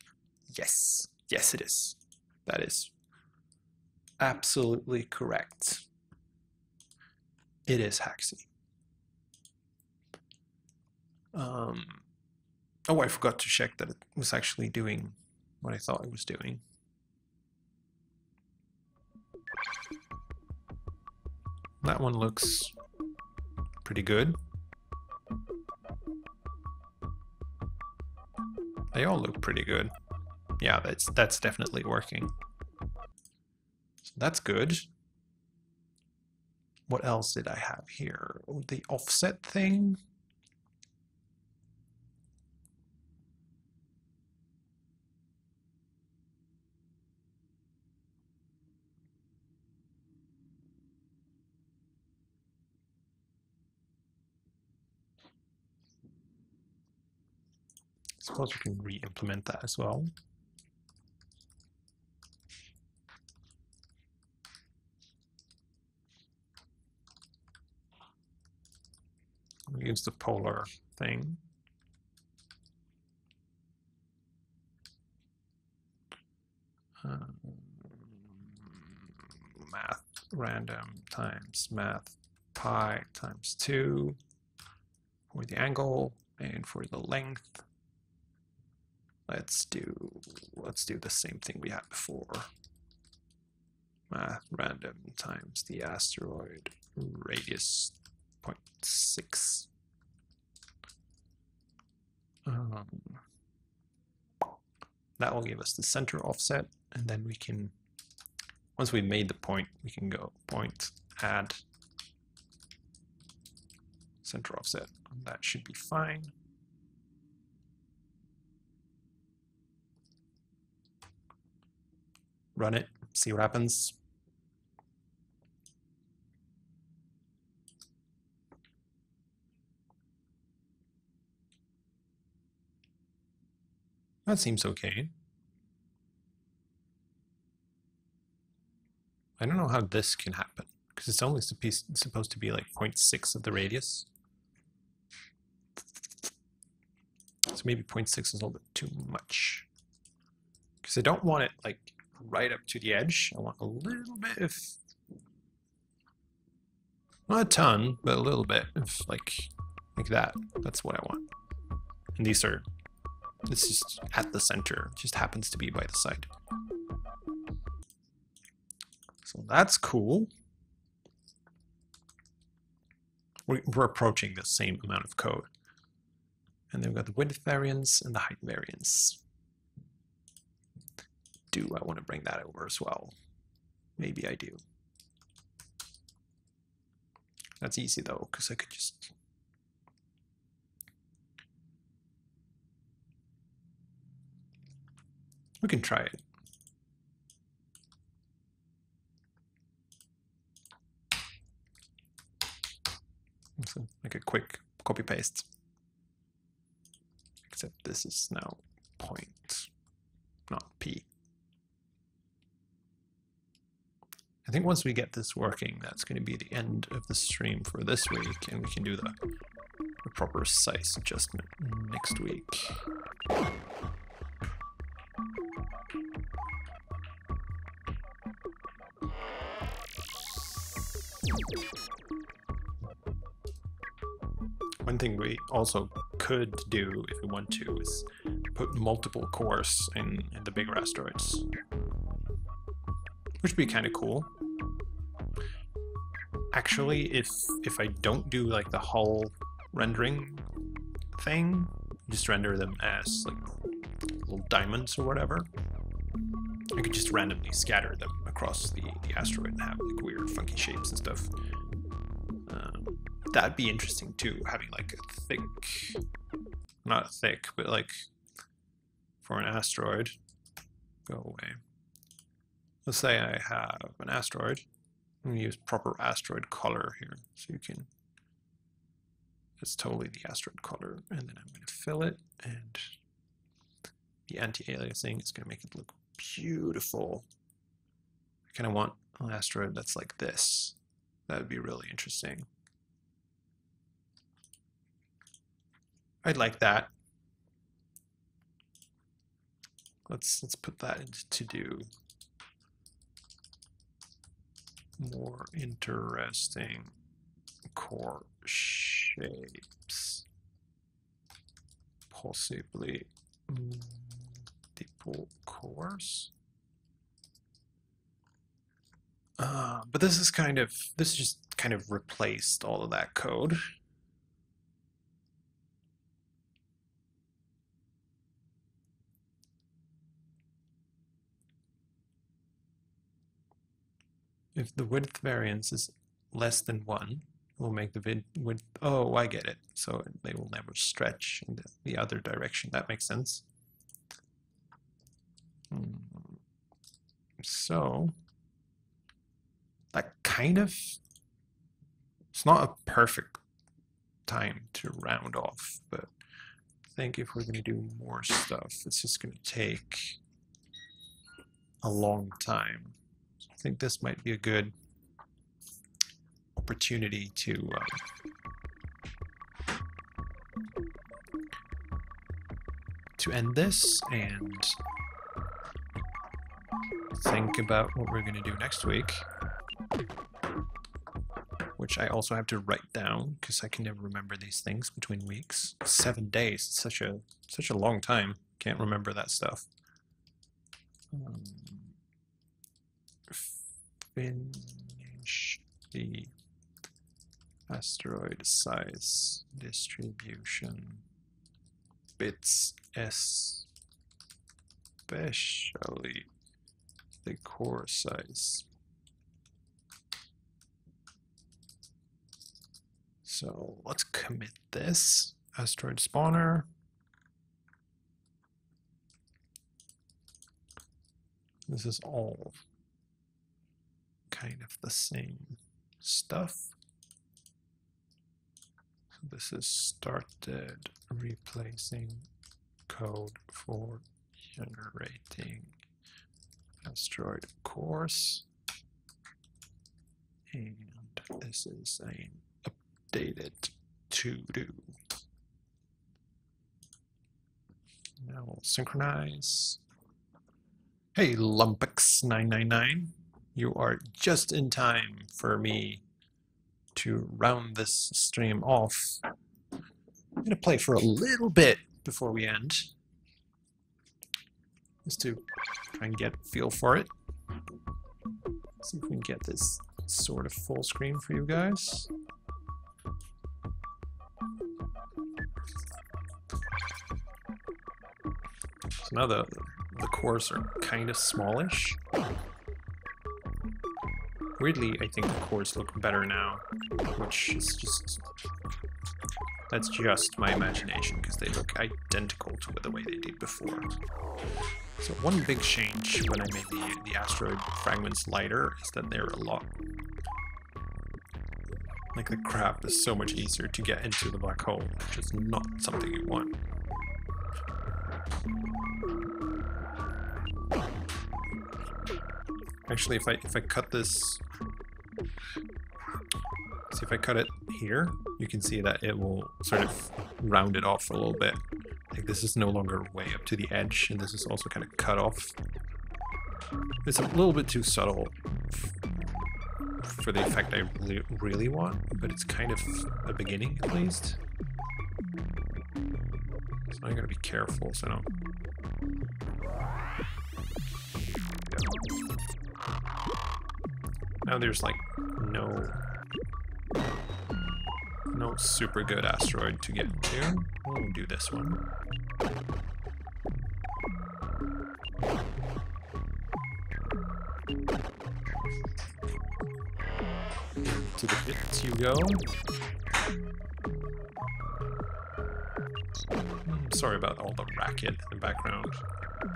S1: Yes. Yes, it is. That is absolutely correct. It is Haxy. Oh, I forgot to check that it was actually doing what I thought it was doing. That one looks pretty good. They all look pretty good. Yeah, that's definitely working. So that's good. what else did I have here? Oh, the offset thing. Suppose we can re-implement that as well. We use the polar thing. Math random times math pi times 2 for the angle, and for the length, let's do the same thing we had before. Math random times the asteroid radius 0.6. That will give us the center offset, and then we can, once we've made the point, we can go point, add center offset. That should be fine. Run it, see what happens. That seems okay. I don't know how this can happen, because it's only supposed to be like 0.6 of the radius. So maybe 0.6 is a little bit too much. Because I don't want it like right up to the edge. I want a little bit of, not a ton, but a little bit of like that. That's what I want. And these are, it's just at the center. It just happens to be by the side. So that's cool. We're approaching the same amount of code. And then we've got the width variance and the height variance. Do I want to bring that over as well? Maybe I do. That's easy though, because I could just... We can try it. So like a quick copy paste. Except this is now point, not p. I think once we get this working, that's going to be the end of the stream for this week, and we can do the proper size adjustment next week. One thing we also could do if we want to is put multiple cores in the bigger asteroids, which would be kind of cool. Actually, if I don't do like the hull rendering thing, just render them as like little diamonds or whatever, I could just randomly scatter them across the asteroid and have like weird funky shapes and stuff. That'd be interesting too, having like a thick, not thick, but like for an asteroid, go away. Let's say I have an asteroid. I'm going to use proper asteroid color here, so you can, it's totally the asteroid color, and then I'm going to fill it, and the anti-aliasing is going to make it look beautiful. I kind of want an asteroid that's like this. That would be really interesting. I'd like that. Let's put that into to do more interesting core shapes, possibly multiple cores. But this is just kind of replaced all of that code. If the width variance is less than 1 will make the vid width. Oh, I get it. So they will never stretch in the other direction. That makes sense. So that kind of, it's not a perfect time to round off, but I think if we're going to do more stuff, it's just going to take a long time. I think this might be a good opportunity to end this and think about what we're going to do next week, which I also have to write down because I can never remember these things between weeks. 7 days, it's such a long time. Can't remember that stuff. Finish the asteroid size distribution bits, especially the core size. So let's commit this asteroid spawner. This is all kind of the same stuff. So this is started replacing code for generating asteroid cores, and this is an updated to do. Now we'll synchronize. Hey Lumpex999, you are just in time for me to round this stream off. I'm gonna play for a little bit before we end, just to try and get a feel for it. See if we can get this sort of full screen for you guys. So now the cores are kind of smallish. Weirdly, I think the cores look better now, which is just, that's just my imagination because they look identical to the way they did before. So one big change when I made the asteroid fragments lighter is that they're a lot, like the crap is so much easier to get into the black hole, which is not something you want. Actually, if I cut this, see if I cut it here, you can see that it will sort of round it off a little bit. Like this is no longer way up to the edge, and this is also kind of cut off. It's a little bit too subtle for the effect I really want, but it's kind of a beginning at least. So I gotta be careful so I don't. Now there's like no super good asteroid to get into. We'll do this one. To the bits you go. Sorry about all the racket in the background.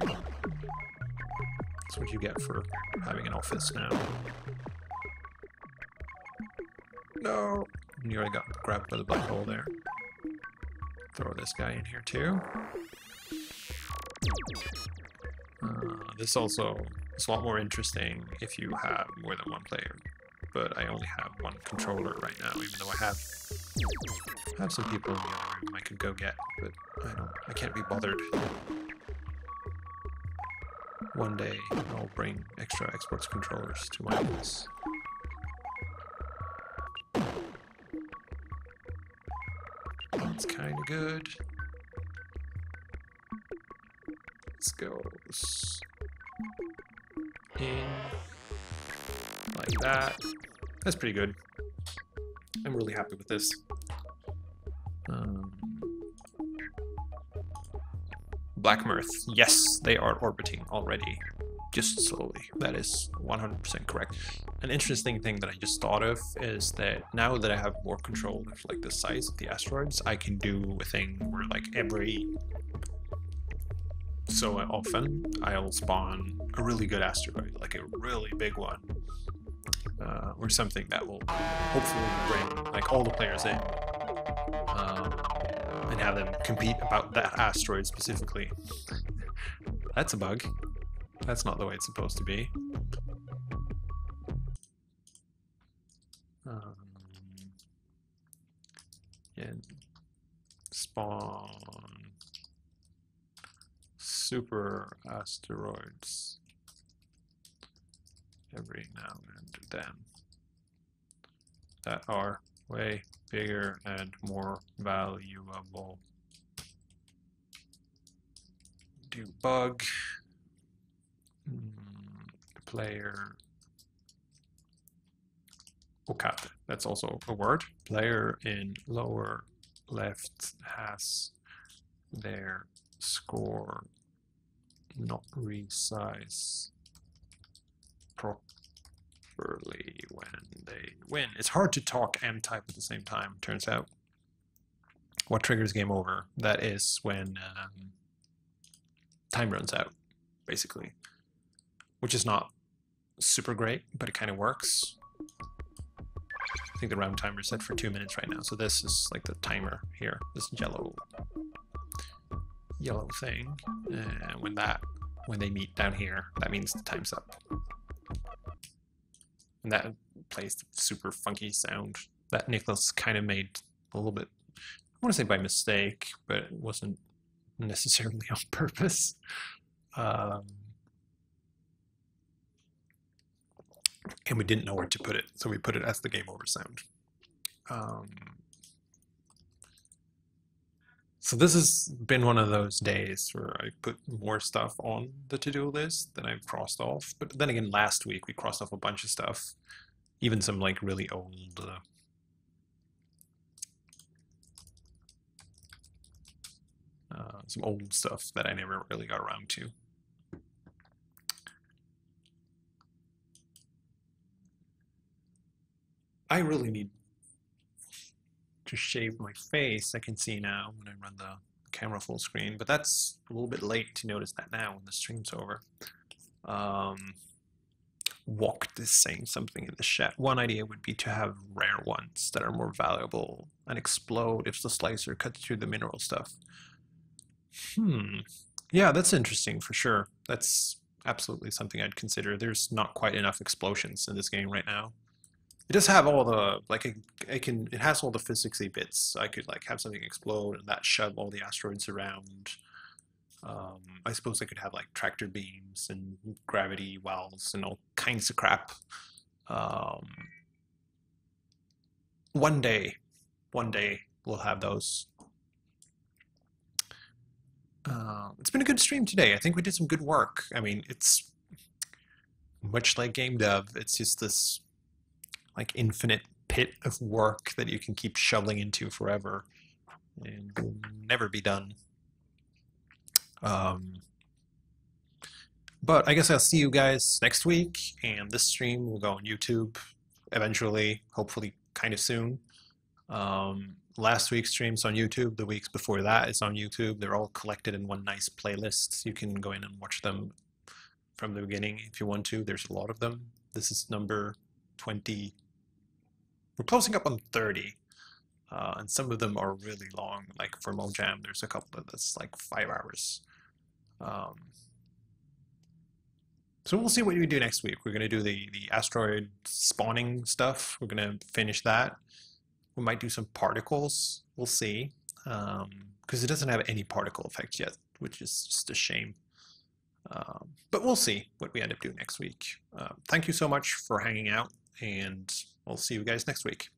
S1: That's what you get for having an office now. No! You already got grabbed by the black hole there. Throw this guy in here too. This also is a lot more interesting if you have more than one player. But I only have one controller right now, even though I have some people in the other room I could go get, but I can't be bothered. One day I'll bring extra Xbox controllers to my office. That's kind of good. Let's go in like that. That's pretty good. I'm really happy with this. Black Mirth. Yes, they are orbiting already. Just slowly. That is 100% correct. An interesting thing that I just thought of is that now that I have more control of like the size of the asteroids, I can do a thing where like every so often I'll spawn a really good asteroid, like a really big one, or something that will hopefully bring like all the players in, and have them compete about that asteroid specifically. That's a bug. That's not the way it's supposed to be. Yeah, spawn super asteroids every now and then that are way bigger and more valuable. Do bug player. Okay, that's also a word. Player in lower left has their score not resize properly when they win. It's hard to talk and type at the same time, turns out. What triggers game over? That is when time runs out, basically. Which is not super great, but it kind of works. I think the round timer is set for 2 minutes right now, so this is like the timer here, this yellow thing. And when they meet down here, that means the time's up. And that plays the super funky sound that Nicholas kind of made a little bit, I want to say by mistake, but it wasn't necessarily on purpose. And we didn't know where to put it, so we put it as the game over sound. So this has been one of those days where I put more stuff on the to-do list than I've crossed off. But then again, last week we crossed off a bunch of stuff, even some like really old some old stuff that I never really got around to. I really need to shave my face. I can see now when I run the camera full screen, but that's a little bit late to notice that now when the stream's over. Walked is saying something in the chat. One idea would be to have rare ones that are more valuable and explode if the slicer cuts through the mineral stuff. Yeah, that's interesting for sure. That's absolutely something I'd consider. There's not quite enough explosions in this game right now. It does have all the, like, it has all the physicsy bits. I could, like, have something explode and that shove all the asteroids around. I suppose I could have, like, tractor beams and gravity wells and all kinds of crap. One day we'll have those. It's been a good stream today. I think we did some good work. I mean, it's much like game dev. It's just this like infinite pit of work that you can keep shoveling into forever and will never be done. But I guess I'll see you guys next week, and this stream will go on YouTube eventually, hopefully kind of soon. Last week's streams on YouTube, the weeks before that is on YouTube. They're all collected in one nice playlist. You can go in and watch them from the beginning if you want to. There's a lot of them. This is number 20. We're closing up on 30, and some of them are really long. Like for Microjam, there's a couple that's like 5 hours. So we'll see what we do next week. We're going to do the asteroid spawning stuff. We're going to finish that. We might do some particles. We'll see. Because it doesn't have any particle effects yet, which is just a shame. But we'll see what we end up doing next week. Thank you so much for hanging out, and we'll see you guys next week.